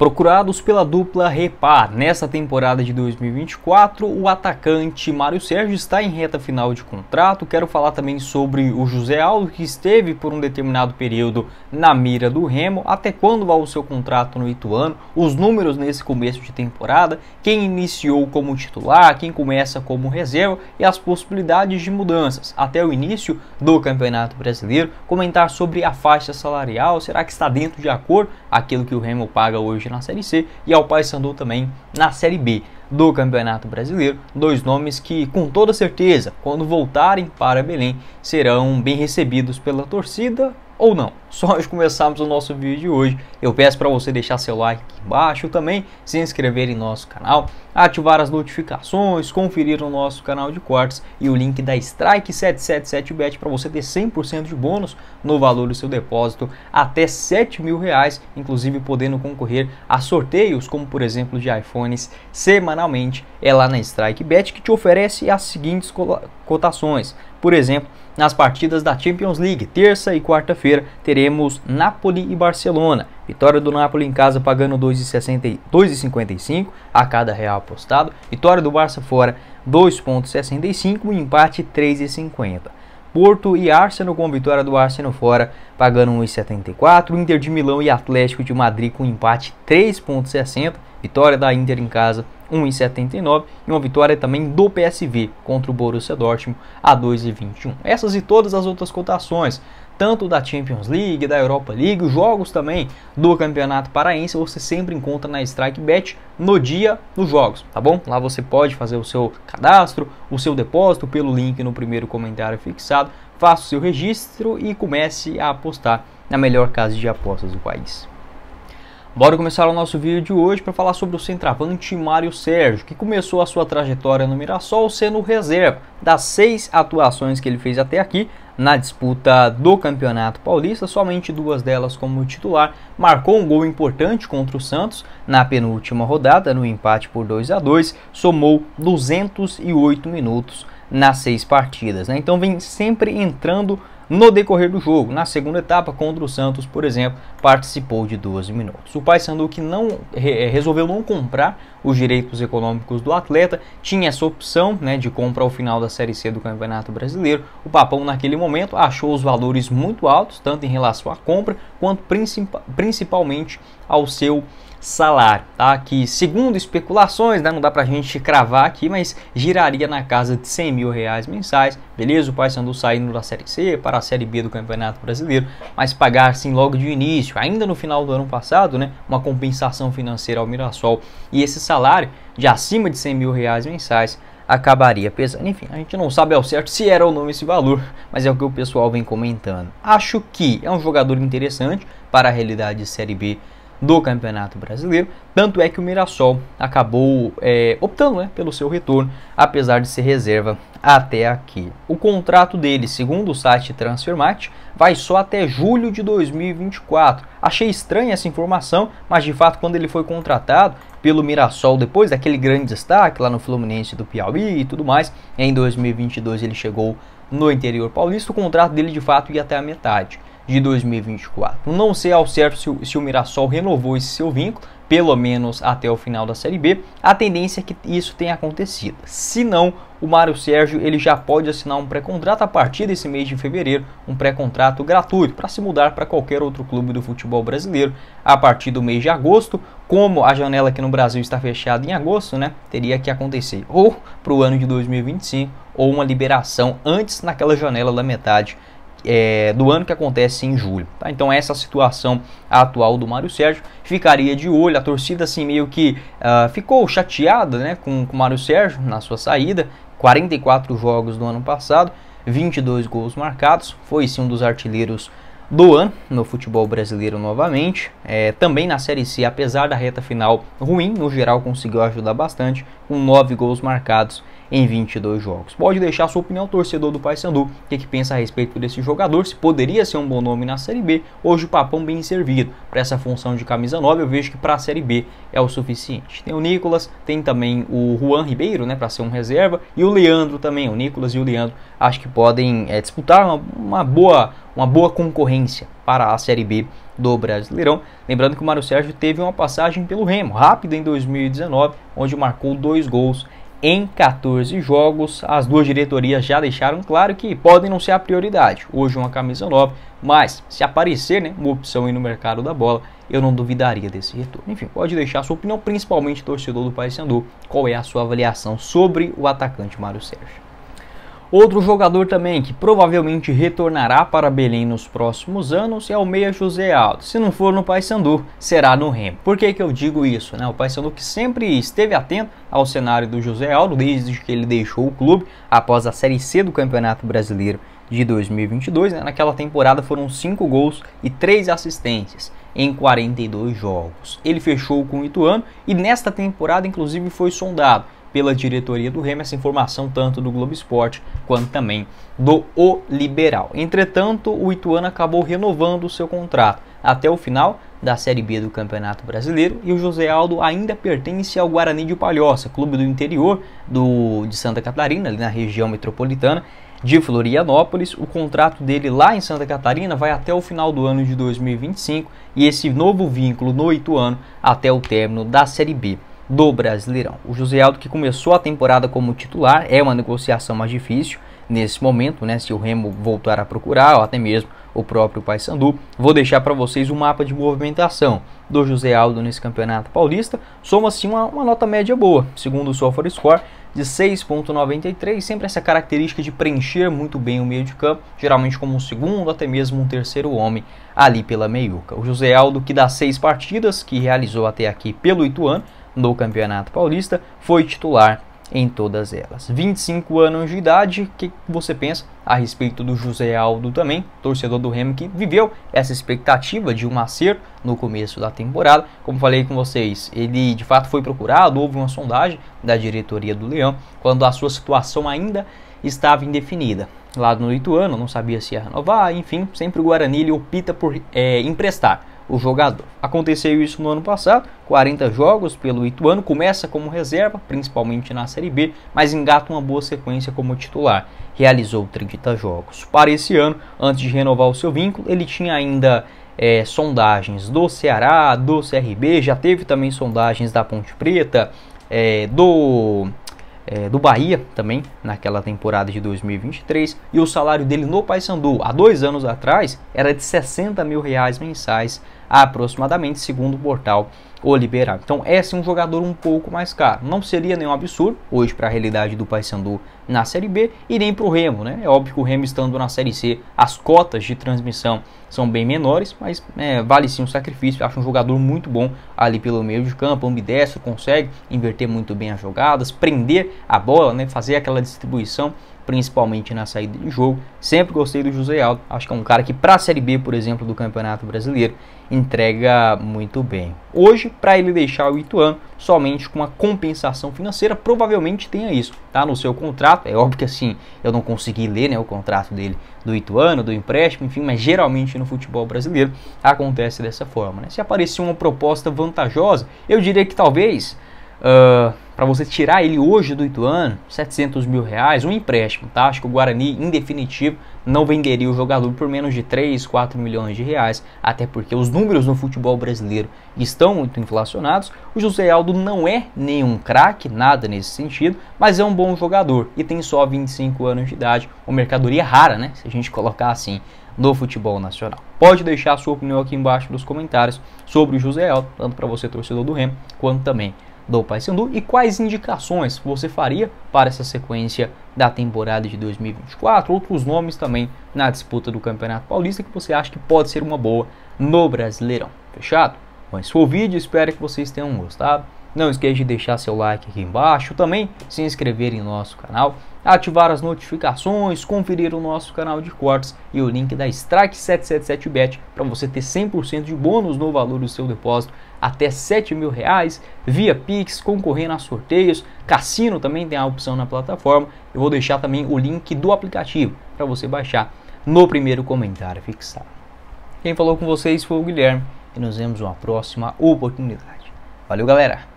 Procurados pela dupla Repar nesta temporada de 2024, o atacante Mário Sérgio está em reta final de contrato. Quero falar também sobre o José Aldo, que esteve por um determinado período na mira do Remo. Até quando vai o seu contrato no Ituano? Os números nesse começo de temporada, quem iniciou como titular, quem começa como reserva e as possibilidades de mudanças até o início do Campeonato Brasileiro. Comentar sobre a faixa salarial, será que está dentro de acordo aquilo que o Remo paga hoje na Série C e ao Paysandu também na Série B do Campeonato Brasileiro. Dois nomes que, com toda certeza, quando voltarem para Belém, serão bem recebidos pela torcida ou não. Só antes de começarmos o nosso vídeo de hoje, eu peço para você deixar seu like aqui embaixo, também se inscrever em nosso canal, ativar as notificações, conferir o nosso canal de cortes e o link da Strike 777Bet para você ter 100% de bônus no valor do seu depósito até R$7.000, inclusive podendo concorrer a sorteios, como por exemplo de iPhones semanalmente. É lá na StrikeBet que te oferece as seguintes cotações. Por exemplo, nas partidas da Champions League, terça e quarta-feira, teremos Napoli e Barcelona. Vitória do Napoli em casa pagando 2,55 a cada real apostado. Vitória do Barça fora 2,65 e empate 3,50. Porto e Arsenal com vitória do Arsenal fora pagando 1,74. Inter de Milão e Atlético de Madrid com empate 3,60. Vitória da Inter em casa 1,79 e uma vitória também do PSV contra o Borussia Dortmund a 2,21. Essas e todas as outras cotações, tanto da Champions League, da Europa League, os jogos também do Campeonato Paraense, você sempre encontra na StrikeBet no dia dos jogos, tá bom? Lá você pode fazer o seu cadastro, o seu depósito pelo link no primeiro comentário fixado, faça o seu registro e comece a apostar na melhor casa de apostas do país. Bora começar o nosso vídeo de hoje para falar sobre o centroavante Mário Sérgio, que começou a sua trajetória no Mirassol sendo reserva. Das 6 atuações que ele fez até aqui na disputa do Campeonato Paulista, somente 2 delas como titular. Marcou um gol importante contra o Santos na penúltima rodada, no empate por 2-2, somou 208 minutos nas 6 partidas, né? Então vem sempre entrando no decorrer do jogo. Na segunda etapa contra o Santos, por exemplo, participou de 12 minutos. O Paysandu, que resolveu não comprar os direitos econômicos do atleta, tinha essa opção, né, de compra ao final da Série C do Campeonato Brasileiro. O Papão, naquele momento, achou os valores muito altos, tanto em relação à compra, quanto principalmente ao seu salário, tá? Que segundo especulações, né, não dá pra gente cravar aqui, mas giraria na casa de R$100.000 mensais, beleza? O Paysandu saindo da Série C para a Série B do Campeonato Brasileiro, mas pagar assim logo de início, ainda no final do ano passado, né, uma compensação financeira ao Mirassol, e esse salário de acima de R$100.000 mensais acabaria pesando. Enfim, a gente não sabe ao certo se era ou não esse valor, mas é o que o pessoal vem comentando. Acho que é um jogador interessante para a realidade de Série B do Campeonato Brasileiro, tanto é que o Mirassol acabou optando, né, pelo seu retorno, apesar de ser reserva até aqui. O contrato dele, segundo o site Transfermarkt, vai só até julho de 2024. Achei estranha essa informação, mas de fato quando ele foi contratado pelo Mirassol, depois daquele grande destaque lá no Fluminense do Piauí e tudo mais, em 2022 ele chegou no interior paulista, o contrato dele de fato ia até a metade de 2024. Não sei ao certo se o Mirassol renovou esse seu vínculo, pelo menos até o final da Série B. A tendência é que isso tenha acontecido. Se não, o Mário Sérgio ele já pode assinar um pré-contrato a partir desse mês de fevereiro, um pré-contrato gratuito para se mudar para qualquer outro clube do futebol brasileiro a partir do mês de agosto. Como a janela aqui no Brasil está fechada em agosto, né, teria que acontecer ou para o ano de 2025 ou uma liberação antes naquela janela da metade do ano, que acontece em julho, tá? Então essa situação atual do Mário Sérgio, ficaria de olho. A torcida assim meio que ficou chateada, né, com o Mário Sérgio na sua saída. 44 jogos do ano passado, 22 gols marcados, foi sim um dos artilheiros do ano no futebol brasileiro novamente. Também na Série C, apesar da reta final ruim, no geral conseguiu ajudar bastante, com 9 gols marcados em 22 jogos. Pode deixar sua opinião, torcedor do Paysandu, o que pensa a respeito desse jogador, se poderia ser um bom nome na Série B. Hoje o Papão bem servido para essa função de camisa 9, eu vejo que para a Série B é o suficiente. Tem o Nicolas, tem também o Juan Ribeiro, né, para ser um reserva, e o Leandro também, o Nicolas e o Leandro, acho que podem disputar uma boa concorrência para a Série B do Brasileirão. Lembrando que o Mário Sérgio teve uma passagem pelo Remo, rápida em 2019, onde marcou 2 gols em 14 jogos. As duas diretorias já deixaram claro que podem não ser a prioridade. Hoje uma camisa nova, mas se aparecer, né, uma opção aí no mercado da bola, eu não duvidaria desse retorno. Enfim, pode deixar sua opinião, principalmente torcedor do Paysandu. Qual é a sua avaliação sobre o atacante Mário Sérgio? Outro jogador também que provavelmente retornará para Belém nos próximos anos é o meia José Aldo. Se não for no Paysandu, será no Remo. Por que eu digo isso? O Paysandu que sempre esteve atento ao cenário do José Aldo desde que ele deixou o clube após a Série C do Campeonato Brasileiro de 2022. Naquela temporada foram 5 gols e 3 assistências em 42 jogos. Ele fechou com o Ituano e nesta temporada inclusive foi sondado pela diretoria do Remo, essa informação tanto do Globo Esporte quanto também do O Liberal. Entretanto, o Ituano acabou renovando o seu contrato até o final da Série B do Campeonato Brasileiro e o José Aldo ainda pertence ao Guarani de Palhoça, clube do interior de Santa Catarina, ali na região metropolitana de Florianópolis. O contrato dele lá em Santa Catarina vai até o final do ano de 2025 e esse novo vínculo no Ituano até o término da Série B do Brasileirão. O José Aldo, que começou a temporada como titular, é uma negociação mais difícil nesse momento, se o Remo voltar a procurar, ou até mesmo o próprio Paysandu. Vou deixar para vocês um mapa de movimentação do José Aldo nesse Campeonato Paulista. Soma-se uma nota média boa, segundo o SofaScore, de 6,93, sempre essa característica de preencher muito bem o meio de campo, geralmente como um segundo, até mesmo um terceiro homem ali pela meiuca. O José Aldo, que das 6 partidas que realizou até aqui pelo Ituano, no Campeonato Paulista, foi titular em todas elas. 25 anos de idade, o que você pensa a respeito do José Aldo também, torcedor do Remo que viveu essa expectativa de um acerto no começo da temporada? Como falei com vocês, ele de fato foi procurado, houve uma sondagem da diretoria do Leão, quando a sua situação ainda estava indefinida. Lá no Ituano, não sabia se ia renovar, enfim, sempre o Guarani ele opta por emprestar o jogador. Aconteceu isso no ano passado, 40 jogos pelo Ituano, começa como reserva, principalmente na Série B, mas engata uma boa sequência como titular. Realizou 30 jogos. Para esse ano, antes de renovar o seu vínculo, ele tinha ainda sondagens do Ceará, do CRB, já teve também sondagens da Ponte Preta, do Bahia também, naquela temporada de 2023, e o salário dele no Paysandu, há 2 anos atrás, era de R$60 mil mensais, aproximadamente, segundo o portal O Liberal. Então, esse é um jogador um pouco mais caro. Não seria nenhum absurdo, hoje, para a realidade do Paysandu na Série B, e nem para o Remo, É óbvio que o Remo estando na Série C, as cotas de transmissão são bem menores, mas vale sim um sacrifício. Acho um jogador muito bom ali pelo meio de campo, ambidestro, consegue inverter muito bem as jogadas, prender a bola, fazer aquela distribuição, principalmente na saída de jogo. Sempre gostei do José Aldo, acho que é um cara que para a Série B, por exemplo, do Campeonato Brasileiro, entrega muito bem. Hoje, para ele deixar o Ituano, somente com uma compensação financeira, provavelmente tenha isso, no seu contrato. É óbvio que assim, eu não consegui ler, o contrato dele do Ituano, do empréstimo, enfim, mas geralmente no futebol brasileiro acontece dessa forma, Se aparecer uma proposta vantajosa, eu diria que talvez para você tirar ele hoje do Ituano, R$700 mil, um empréstimo, Acho que o Guarani, em definitivo, não venderia o jogador por menos de 3, 4 milhões de reais, até porque os números no futebol brasileiro estão muito inflacionados. O José Aldo não é nenhum craque, nada nesse sentido, mas é um bom jogador e tem só 25 anos de idade, uma mercadoria rara, se a gente colocar assim, no futebol nacional. Pode deixar a sua opinião aqui embaixo nos comentários sobre o José Aldo, tanto para você torcedor do Remo, quanto também do Paysandu, e quais indicações você faria para essa sequência da temporada de 2024, outros nomes também na disputa do Campeonato Paulista que você acha que pode ser uma boa no Brasileirão. Fechado? Bom, esse foi o vídeo, espero que vocês tenham gostado. Não esqueça de deixar seu like aqui embaixo, também se inscrever em nosso canal, ativar as notificações, conferir o nosso canal de cortes e o link da Strike 777Bet para você ter 100% de bônus no valor do seu depósito até R$7.000 via Pix, concorrendo a sorteios. Cassino também tem a opção na plataforma. Eu vou deixar também o link do aplicativo para você baixar no primeiro comentário fixado. Quem falou com vocês foi o Guilherme e nos vemos numa próxima oportunidade. Valeu, galera!